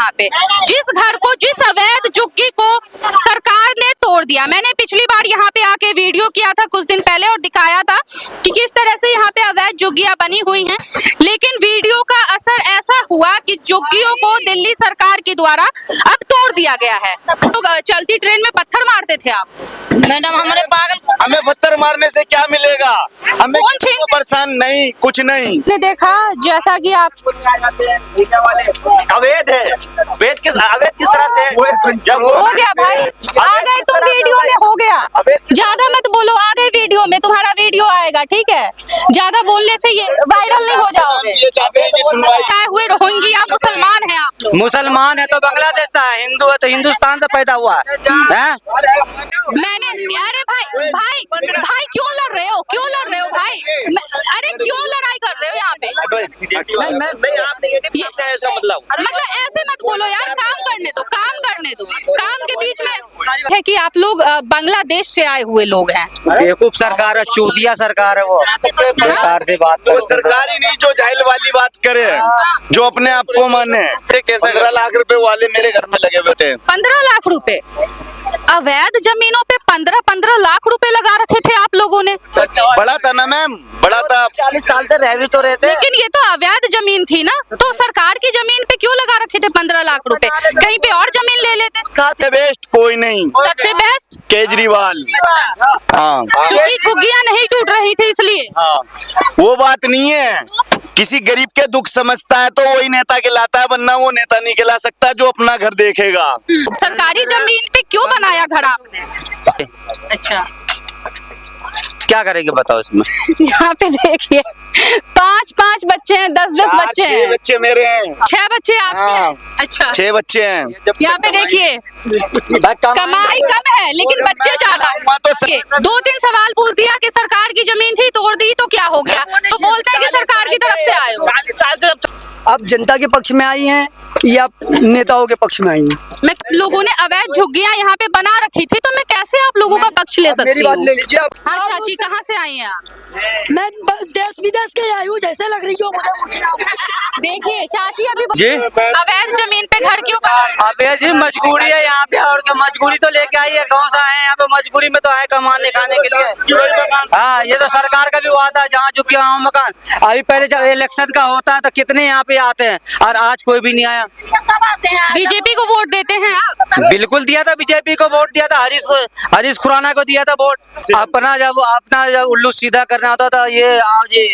यहाँ पे, जिस घर को, जिस अवैध झुग्गी को सरकार ने तोड़ दिया। मैंने पिछली बार यहाँ पे आके वीडियो किया था कुछ दिन पहले और दिखाया था कि किस तरह से यहाँ पे अवैध झुग्गियां बनी हुई हैं, लेकिन वीडियो का असर ऐसा हुआ कि झुग्गियों को दिल्ली सरकार के द्वारा अब तोड़ दिया गया है। तो चलती ट्रेन में पत्थर मारते थे आप? मैडम हमारे पागल, हमें पत्थर मारने से क्या मिलेगा? हमें कौन किसी को परेशान नहीं, कुछ नहीं। ने देखा जैसा कि आप अवैध है, अवैध किस तरह से? हो गया भाई, आ गए तुम वीडियो में, हो गया। ज्यादा मत बोलो, आ गए वीडियो में, तुम्हारा वीडियो आएगा, ठीक है? ज्यादा बोलने से ये वायरल नहीं हो जाओगे। ये चाहते हैं कि सुनवाई क्या हुए रोहिंग्या मुसलमान हैं आप लोग? मुसलमान है तो बांग्लादेश से है, हिंदू है तो हिंदुस्तान से पैदा हुआ है। मैंने, अरे भाई भाई भाई क्यों लड़ रहे हो, क्यों लड़ रहे हो भाई? अरे क्यों लड़ाई कर रहे हो यहाँ पे? ऐसा मतलब ऐसे मत बोलो यार, काम करने दो, काम करने दो। काम के बीच में है कि आप लोग बांग्लादेश से आए हुए लोग हैं। बेवकूफ सरकार है, चूतिया सरकार है, वो सरकार से बात वो सरकार ही नहीं जो जाहिल वाली बात करे, जो अपने आप को माने। 15 लाख रुपए वाले मेरे घर में लगे हुए थे। 15 लाख रुपए अवैध जमीनों पे 15 लाख रुपए लगा रखे थे आप लोगों ने। बड़ा था ना मैम, बड़ा था। 40 साल से रह भी तो रहे थे। लेकिन ये तो अवैध जमीन थी ना, तो सरकार की जमीन पे क्यों लगा रखे थे 15 लाख रुपए? कहीं पे और जमीन ले लेते। सबसे बेस्ट कोई नहीं, सबसे बेस्ट केजरीवाल। हाँ क्योंकि झुग्गियां नहीं टूट रही थी इसलिए। हाँ, वो बात नहीं है। किसी गरीब के दुख समझता है तो वही नेता कहलाता है, वरना वो नेता नहीं कहला सकता जो अपना घर देखेगा। सरकारी जमीन पे क्यों बनाया घर आपने? अच्छा, क्या करेंगे बताओ इसमें? यहाँ पे देखिए 5 बच्चे हैं, 10 बच्चे हैं। 6 बच्चे मेरे हैं। 6 बच्चे आपके हाँ। हैं? अच्छा, 6 बच्चे हैं। यहाँ पे देखिए कमाई कम है लेकिन बच्चे ज्यादा है। 2-3 सवाल पूछ दिया कि सरकार की जमीन थी तोड़ दी तो क्या हो गया, तो बोलते हैं कि सरकार की तरफ से आए हो। 40 साल से आप जनता के पक्ष में आई हैं या नेताओं के पक्ष में आई हैं? मैं लोगों ने अवैध झुग्गियां यहाँ पे बना रखी थी, तो मैं कैसे आप लोगों का पक्ष ले सकती मेरी बात हूँ? ले लीजिए आप। हाँ चाची, कहाँ से आई हैं आप? मैं देश विदेश के आई हूँ, जैसे लग रही हो मुझे। देखिए चाची अभी जी? अवैध जमीन पे घर क्यों बना रहे? अबे जी मजबूरी है यहाँ पे, और क्या मजबूरी तो लेके आई है, कौन सा है यहाँ पे मजबूरी में तो है कमाने खाने के लिए। हाँ, ये तो सरकार का भी वादा है, जहाँ झुग्गी वहाँ मकान। अभी पहले जब इलेक्शन का होता है तो कितने यहाँ पे आते हैं, और आज कोई भी नहीं आया। बीजेपी को वोट देते हैं आप? बिल्कुल दिया था, बीजेपी को वोट दिया था, हरीश खुराना को दिया था वोट। अपना जब उल्लू सीधा करना होता था, ये आओ जी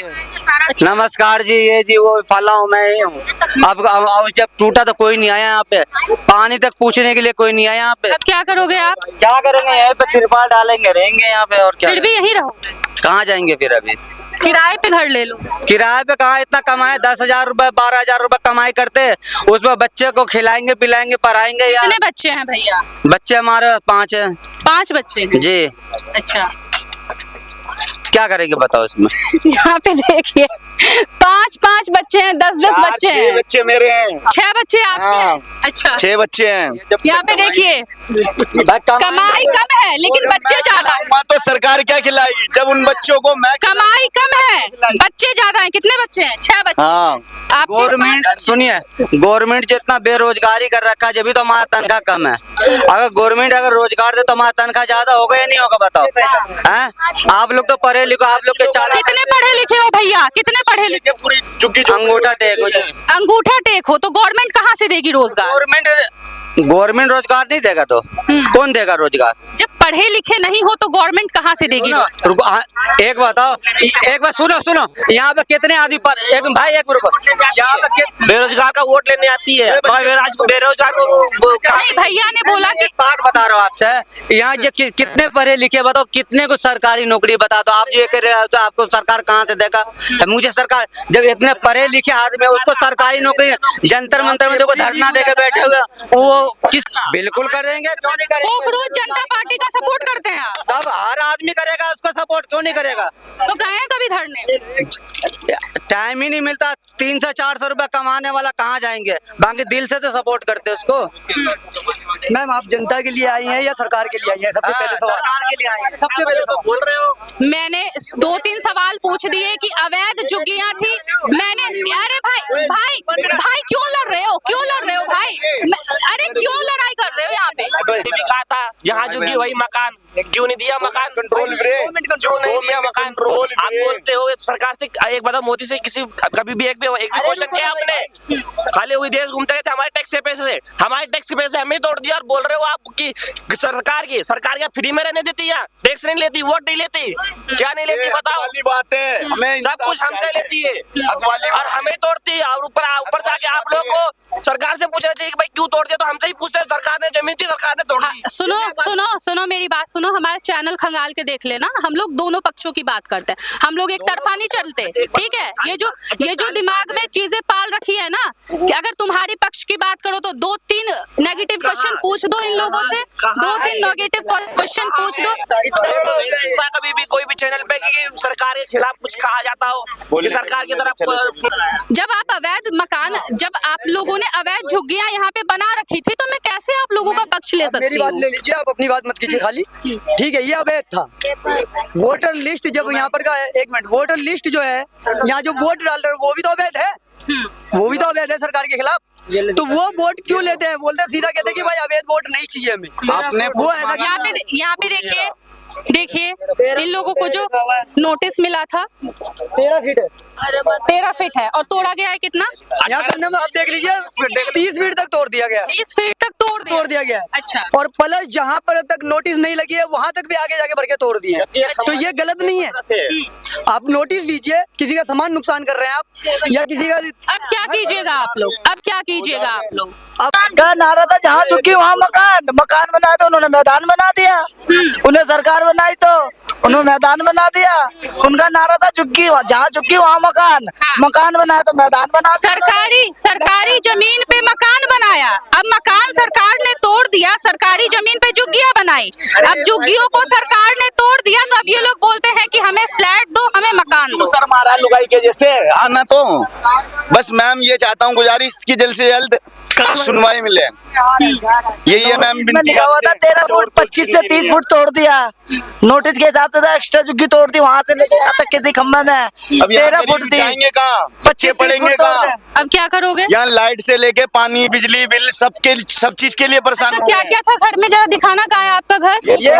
नमस्कार जी, ये जी वो फला हूँ मैं, ये हूँ। अब जब टूटा तो कोई नहीं आया यहाँ पे, पानी तक पूछने के लिए कोई नहीं आया यहाँ पे। अब क्या करोगे आप? क्या करेंगे, यहाँ पे तिरपाल डालेंगे, रहेंगे यहाँ पे, और क्या फिर भी यहीं रहोगे? कहाँ जाएंगे फिर? अभी किराए पे घर ले लो। किराए पे कहाँ इतना कमाए, 10,000 रुपए 12,000 रुपए कमाई करते, उसमें बच्चे को खिलाएंगे पिलाएंगे पढ़ाएंगे यार। कितने बच्चे हैं भैया? बच्चे हमारे 5 हैं। 5 बच्चे हैं? जी। अच्छा, क्या करेंगे बताओ इसमें? यहाँ पे देखिए 5 बच्चे हैं, 10 बच्चे 6 हैं। बच्चे मेरे हैं। 6 बच्चे आपके हाँ। हैं? अच्छा, 6 बच्चे हैं। यहाँ पे देखिए कमाई कम है लेकिन बच्चे ज्यादा है। तो सरकार क्या खिलाएगी जब उन बच्चों को मैं कमाई कम है, बच्चे ज्यादा हैं। कितने बच्चे हैं? 6 बच्चे। हाँ, आपके गवर्नमेंट सुनिए, गवर्नमेंट जितना बेरोजगारी कर रखा है, जब तो हमारा तनख्वाह कम है। अगर गवर्नमेंट अगर रोजगार दे तो हमारा तनख्वाह ज्यादा होगा या नहीं होगा बताओ? हैं? आप लोग तो पढ़े लिखो, आप लोग के 40 कितने पढ़े लिखे हो भैया? कितने पढ़े लिखे? पूरी चुकी अंगूठा टेक हो जाए। अंगूठा टेक हो तो गवर्नमेंट कहाँ से देगी रोजगार? गवर्नमेंट रोजगार नहीं देगा तो कौन देगा रोजगार? जब पढ़े लिखे नहीं हो तो गवर्नमेंट कहाँ से देगी? रुको, एक बताओ, एक बार सुनो, यहाँ पे कितने आदमी पर एक भाई एक रुको, यहाँ पे बेरोजगार का वोट लेने आती है, बेरोजगार को नहीं, भैया ने बोला कि बात बता रहा हूँ आपसे, यहाँ जो कितने पढ़े लिखे बताओ, कितने को सरकारी नौकरी बता दो। आप जो ये कह रहे हो तो आपको सरकार कहाँ से देगा? मुझे सरकार, जब इतने पढ़े लिखे आदमी है उसको सरकारी नौकरी, जंतर मंतर में देखो धरना देके बैठे हुए, वो किस बिल्कुल करेंगे, क्यों नहीं करेंगे? कोकरोच जनता पार्टी का सपोर्ट करते हैं आप? सब हर आदमी करेगा उसको सपोर्ट, क्यों नहीं करेगा? तो गए हैं कभी धरने? टाइम ही नहीं मिलता, 300-400 रुपए कमाने वाला कहाँ जाएंगे? बाकी दिल से तो सपोर्ट करते उसको। मैम आप जनता के लिए आई हैं या सरकार के लिए आई हैं? सबसे पहले तो सरकार के लिए आए हैं। सबसे पहले तो बोल रहे हो। मैंने 2-3 सवाल पूछ दिए कि अवैध झुग्गियां थी। मैंने, अरे भाई भाई भाई क्यों लड़ रहे हो, क्यों लड़ रहे हो भाई? भी कहा था जहाँ झुग्गी वही मकान, क्यों नहीं दिया मकान? कंट्रोल क्यों नहीं दिया मकान? आप बोलते हो सरकार से, एक बताओ मोदी से किसी कभी भी एक भी क्वेश्चन किया आपने? खाली वही देश घूमते रहते हमारे टैक्स के पैसे से, हमारे टैक्स के पैसे हमें तोड़ दिया और बोल रहे हो आप कि सरकार क्या फ्री में रहने देती है? टैक्स नहीं लेती, वोट नहीं लेती, क्या नहीं लेती बताओ? बात है, हमें सब कुछ हमसे लेती है और हमें तोड़ती है। और ऊपर जाके आप लोगों को सरकार से पूछना चाहिए कि भाई क्यों तोड़ दिया, तो हमसे ही पूछते हैं सरकार ने जमीन थी सरकार ने तोड़ दी। सुनो सुनो सुनो मेरी बात सुनो, हमारा चैनल खंगाल के देख लेना, हम लोग दोनों पक्षों की बात करते हैं, हम लोग एक तरफा नहीं चलते, ठीक है? ये जो दिमाग में चीजें पाल रखी है ना कि अगर तुम्हारी पक्ष की बात करो तो 2-3 नेगेटिव क्वेश्चन पूछ दो इन लोगों से, 2-3 नेगेटिव क्वेश्चन पूछ दो। कभी भी कोई भी चैनल पे कि सरकार के खिलाफ कुछ कहा जाता हो कि सरकार की तरफ, जब आप अवैध मकान, जब आप लोगों ने अवैध झुग्गियां यहाँ पे बना रखी थी, तो मैं कैसे आप लोगों का पक्ष ले सकती मेरी बात हूँ? ले लीजिए, आप अपनी बात मत कीजिए खाली, ठीक है? ये अवैध था। वोटर लिस्ट जब यहाँ पर का, एक मिनट, वोटर लिस्ट जो है यहाँ जो वोट डाल रहे हैं वो भी तो अवैध है, वो भी तो अवैध है सरकार के खिलाफ। तो वो वोट क्यों लेते हैं? बोलते हैं सीधा, कहते हैं कि भाई अवैध वोट नहीं चाहिए हमें। आपने वो ऐसा यहाँ पे देखिए इन लोगों को जो नोटिस मिला था 13 फीट है, 13 फीट है और तोड़ा गया है कितना? यहाँ करने में आप देख लीजिए 30 फीट तक तोड़ दिया गया, 30 फीट तक तोड़ दिया गया है। अच्छा। और प्लस जहाँ पर तक नोटिस नहीं लगी है वहां तक भी आगे जाके भर के तोड़ दिए, तो ये गलत नहीं है। आप नोटिस दीजिए, किसी का सामान नुकसान कर रहे हैं आप, या किसी का। अब क्या कीजिएगा आप लोग? अब क्या कीजिएगा आप लोग? का नारा था जहाँ झुकी वहाँ मकान बनाया तो उन्होंने मैदान बना दिया, उन्हें सरकार बनाई तो उन्होंने मैदान बना दिया। उनका नारा था झुग्गी जहाँ झुग्गी वहाँ मकान बनाया तो मैदान बना दिया। सरकारी जमीन पे मकान बनाया, अब मकान सरकार ने तोड़ दिया, सरकारी जमीन पे झुग्गियां बनाई, अब झुग्गियों को सरकार ने तोड़ दिया, तो अब ये लोग बोलते हैं कि हमें फ्लैट दो, हमें मकान दो। सर मारा लुगाई के जैसे आना तो बस मैम ये चाहता हूँ, गुजारिश की जल्द से जल्द सुनवाई मिले, यही है मैम। लिखा हुआ था 13 फुट 25 से 30 फुट तोड़ दिया, नोटिस के हिसाब से एक्स्ट्रा झुग्गी तोड़ दी, वहाँ से लेके यहाँ तक किसी खम्बा में 13 फुट थी, जाएंगे कहाँ, बच्चे पढ़ेंगे कहाँ? अब क्या करोगे? यहाँ लाइट से लेके पानी बिजली बिल सब चीज के लिए परेशान हो क्या क्या था घर में, जरा दिखाना, कहाँ है आपका घर? ये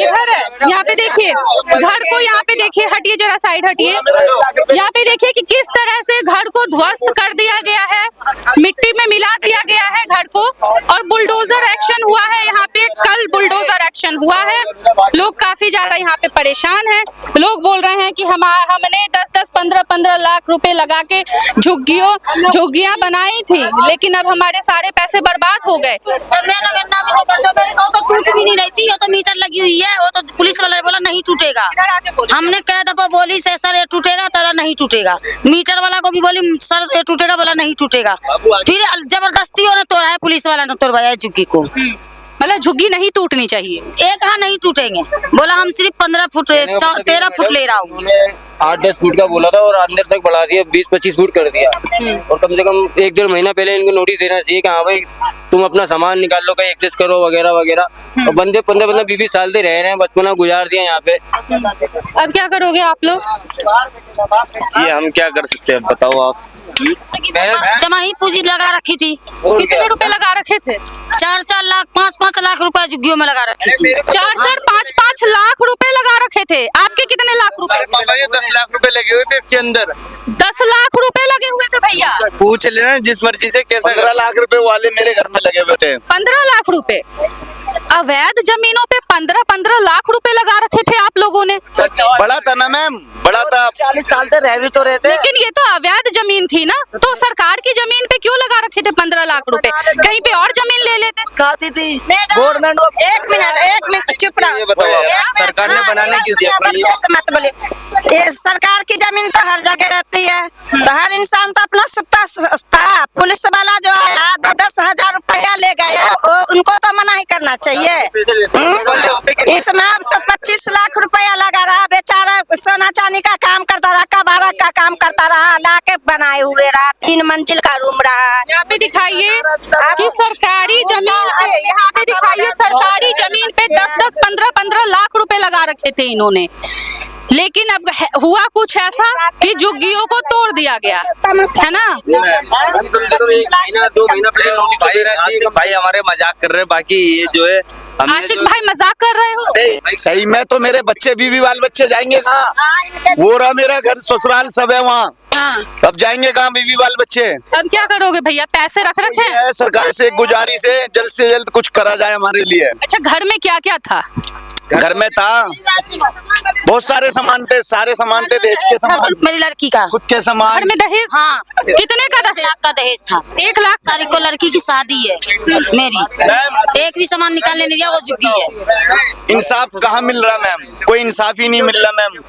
घर है, यहाँ पे देखिए घर को, यहाँ पे देखिए, हटिए जरा साइड हटिए, यहाँ पे देखिए कि किस तरह से घर को ध्वस्त कर दिया गया है, मिट्टी में मिला दिया गया है घर को, और बुलडोजर एक्शन हुआ है यहाँ पे, कल बुलडोजर एक्शन हुआ है। लोग काफी ज्यादा यहाँ पे परेशान हैं, लोग बोल रहे हैं कि हमने 10-10, 15-15 लाख रुपए लगा के झुग्गियां बनाई थी, लेकिन अब हमारे सारे पैसे बर्बाद हो गए। टूट भी नहीं रही थी, वो तो मीटर लगी हुई है, वो तो पुलिस वाला बोला नहीं टूटेगा। हमने कई दफा बोली से सर ये टूटेगा, तरह नहीं टूटेगा। मीटर वाला को भी बोली सर ये टूटेगा, बोला नहीं टूटेगा। फिर जबरदस्ती ने तोड़ा है, पुलिस वाला ने तोड़वाया झुग्गी को। मतलब झुग्गी नहीं टूटनी चाहिए, एक हाँ नहीं टूटेंगे, बोला हम सिर्फ 15 फुट 13 फुट ले रहा हूँ। 8-10 फुट का बोला था और अंदर तक बढ़ा दिया, 20-25 फुट कर दिया। और कम से कम 1-1.5 महीना पहले इनको नोटिस देना चाहिए कि हाँ भाई तुम अपना सामान निकाल लो, कहीं एक्सेस करो वगैरह वगैरह। और बंदे 15-20 साल से रह रहे हैं, बचपना गुजार दिया यहाँ पे। अब क्या करोगे आप लोग? जी हम क्या कर सकते हैं बताओ आप? जमा ही पूंजी लगा रखी थी। कितने रुपए लगा रखे थे? 4-4 लाख 5-5 लाख रुपए झुग्गियों में लगा रखी थी। 4-4 5-5 लाख रुपए लगा रखे थे। आपके कितने लाख रुपए? 10 लाख रुपए लगे हुए थे इसके अंदर। 10 लाख रुपए लगे हुए थे भैया। पूछ लेना जिस मर्जी से, कैसा 15 लाख रुपए वाले मेरे घर में लगे हुए थे। 15 लाख रुपए अवैध जमीनों पे 15-15 लाख रुपए लगा रखे थे आप लोगों ने। बड़ा था ना मैम, बड़ा था। 40 साल से रह भी तो रहे थे। लेकिन ये तो अवैध जमीन थी ना, तो सरकार की जमीन पे क्यों लगा रखे थे 15 लाख रुपए? कहीं पे और जमीन ले लेते। खाती थी गवर्नमेंट। एक मिनट चुप रहो। सरकार ने बनाने क्यों दिया? मत बोले, ये सरकार की जमीन तो हर जगह रहती है, तो हर इंसान तो अपना सत्ता। पुलिस वाला जो है 10,000 रुपया ले गए, उनको तो मना ही करना चाहिए। इसमें अब तो 25 लाख रुपया लगा रहा, बेचारा सोना चांदी का काम करता रहा, कबाड़ा का काम करता रहा, लाके बनाए हुए रहा, 3 मंजिल का रूम रहा। यहाँ पे दिखाइए कि सरकारी जमीन पे, यहाँ पे दिखाइए सरकारी जमीन पे 10-10, 15-15 लाख रुपए लगा रखे थे इन्होंने। लेकिन अब हुआ कुछ ऐसा कि झुग्गियों को तोड़ दिया गया, है ना। भाई हमारे मजाक कर रहे हैं, बाकी ये जो है आशिक भाई मजाक कर रहे हो? सही में तो मेरे बच्चे बीवी बाल बच्चे जाएंगे कहाँ? वो रहा मेरा घर ससुराल सब है वहाँ, हाँ। अब जाएंगे कहाँ बीवी बाल बच्चे? अब क्या करोगे भैया, पैसे रख रखे हैं? है सरकार से गुजारिश है जल्द से जल्द कुछ करा जाए हमारे लिए। अच्छा, घर में क्या क्या था? घर में था बहुत सारे सामान थे, सारे सामान थे, दहेज के सामान, मेरी लड़की का खुद के घर सामान। में दहेज? हाँ। कितने का दहेज? का दहेज था। 1 लाख का। तारीख को लड़की की शादी है मेरी, एक भी सामान निकालने नहीं दिया, वो झुग्गी है। इंसाफ कहाँ मिल रहा मैम? कोई इंसाफ ही नहीं मिल रहा मैम।